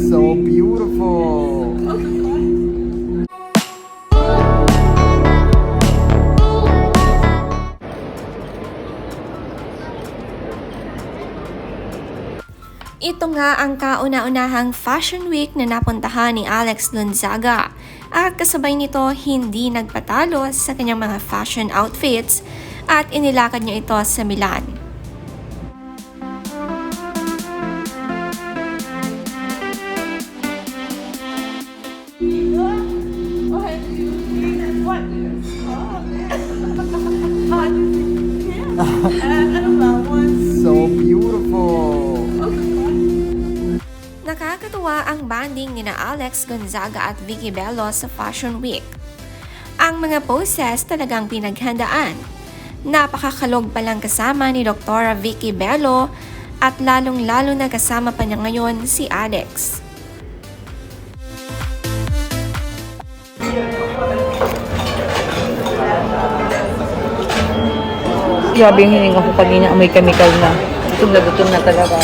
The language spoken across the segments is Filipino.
So beautiful. Ito nga ang kauna-unahang Fashion Week na napuntahan ni Alex Gonzaga at kasabay nito hindi nagpatalo sa kanyang mga fashion outfits at inilakad niya ito sa Milan. So beautiful. Nakakatuwa ang banding nina Alex Gonzaga at Vicky Bello sa Fashion Week. Ang mga poses talagang pinaghandaan. Napakakalog palang kasama ni Dr. Vicky Bello at lalong-lalo na kasama pa niya ngayon si Alex. Grabe yung hininga ko kanina, may chemical na. Gutom na talaga.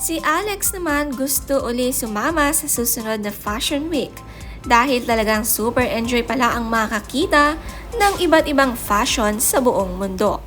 Si Alex naman gusto uli sumama sa susunod na Fashion Week dahil talagang super enjoy pala ang makakita ng iba't ibang fashion sa buong mundo.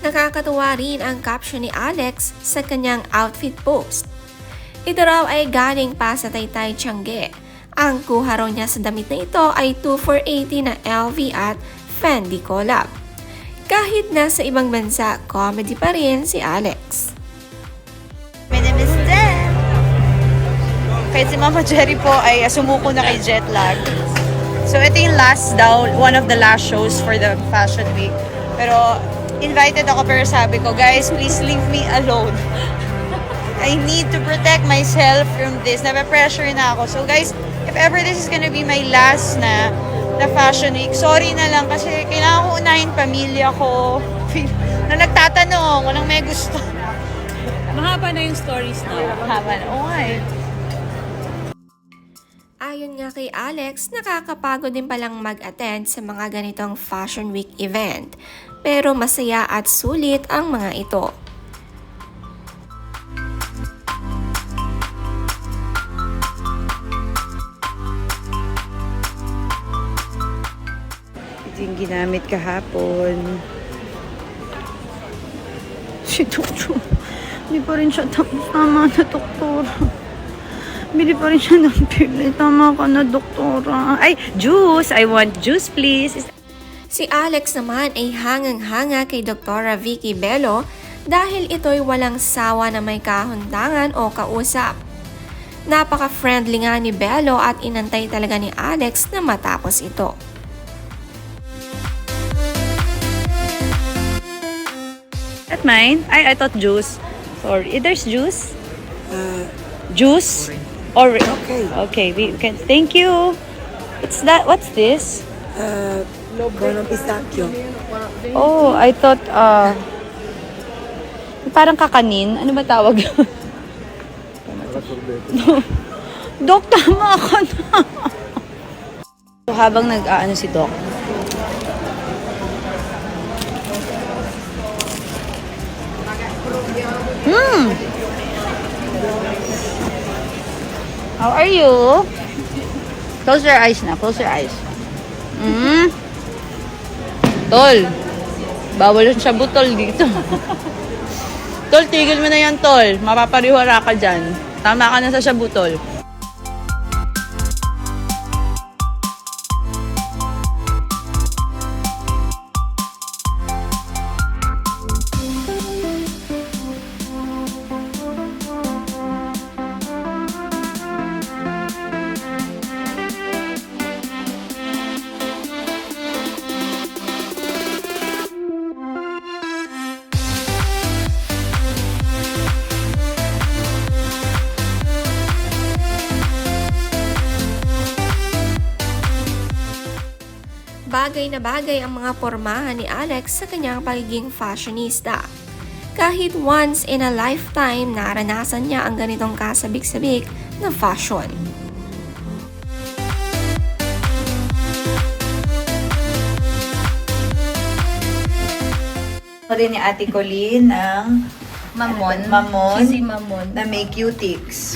Nakakatuwa rin ang caption ni Alex sa kanyang outfit post. Ito raw ay galing pa sa Taytay, Tiange. Ang kuha raw niya sa damit na ito ay 2 for 80 na LV at Fendi collab. Kahit nasa ibang bansa, comedy pa rin si Alex. My name is Dan. Kahit si Mama Jerry po ay sumuko na kay jet lag. So ito yung one of the last shows for the Fashion Week. Pero invited ako pero sabi ko, guys, please leave me alone. I need to protect myself from this. Nape-pressure na ako. So guys, if ever this is gonna be my last na Fashion Week, sorry na lang kasi kailangan ko unahin pamilya ko. Na nagtatanong, walang may gusto. Mahaba na yung stories na. Mahaba na. Oo nga eh. Ayon nga kay Alex, nakakapagod din palang mag-attend sa mga ganitong Fashion Week event. Pero masaya at sulit ang mga ito. Ito yung ginamit kahapon. Si Doktor. Hindi pa rin siya tapos. Tama na, Doktora. Bili pa rin siya ng pili. Tama ka na, Doktora. Ay, juice! I want juice, please. Si Alex naman ay hangang-hanga kay Dr. Vicky Bello dahil ito'y walang sawa na may kahuntangan o kausap. Napaka-friendly nga ni Bello at inantay talaga ni Alex na matapos ito. At mine? I thought juice. Sorry. There's juice? Juice? Or okay, we can. Thank you. What's this? Con pistachio. Oh, I thought, parang kakanin. Ano ba tawag? Dok, tama ka na. So, habang nag-aano si Doc. How are you? Close your eyes na. Close your eyes. Tol, bawal yung sabutol dito. Tol, tigil mo na yan, Tol. Mapapariwara ka dyan. Tama ka na sa sabutol. Bagay na bagay ang mga pormahan ni Alex sa kanyang pagiging fashionista. Kahit once in a lifetime naranasan niya ang ganitong kasabik-sabik na fashion. Rin ni Ate Colleen ang Mamon. Mamon. Cheesy mamon. na may cutics.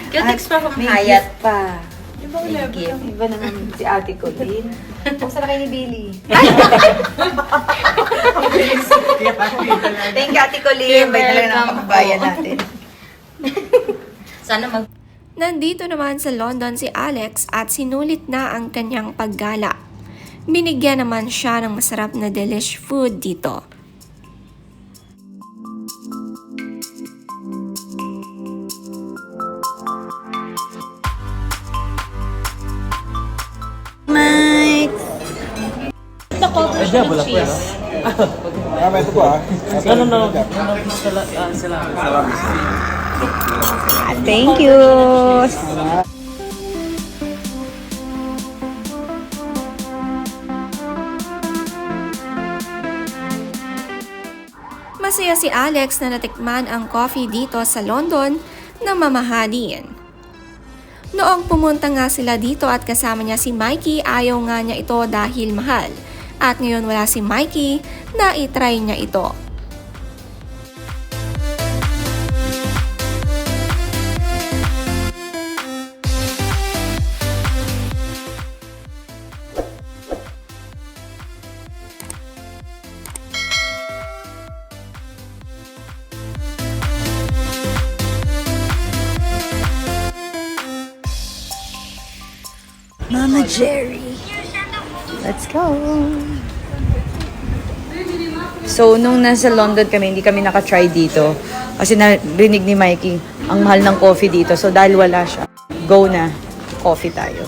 Cutics pa from May Hayat. gift pa. May gift. Iba naman si Ate Colleen. Kumusta na kayo ni Billy? Thank you, Ate Colleen. Bait talaga ng kababayan natin. Sana mag... Nandito naman sa London si Alex at sinulit na ang kanyang paggala. Binigyan naman siya ng masarap na delish food dito. Mike! Thank you! Masaya si Alex na natikman ang coffee dito sa London na mamahalin. Noong pumunta nga sila dito at kasama niya si Mikey, ayaw nga niya ito dahil mahal. At ngayon wala si Mikey, na itry niya ito. Mama Jerry. Let's go. So, nung nasa London kami, hindi kami naka-try dito. Kasi narinig ni Mikey, ang mahal ng coffee dito. So, dahil wala siya, go na. Coffee tayo.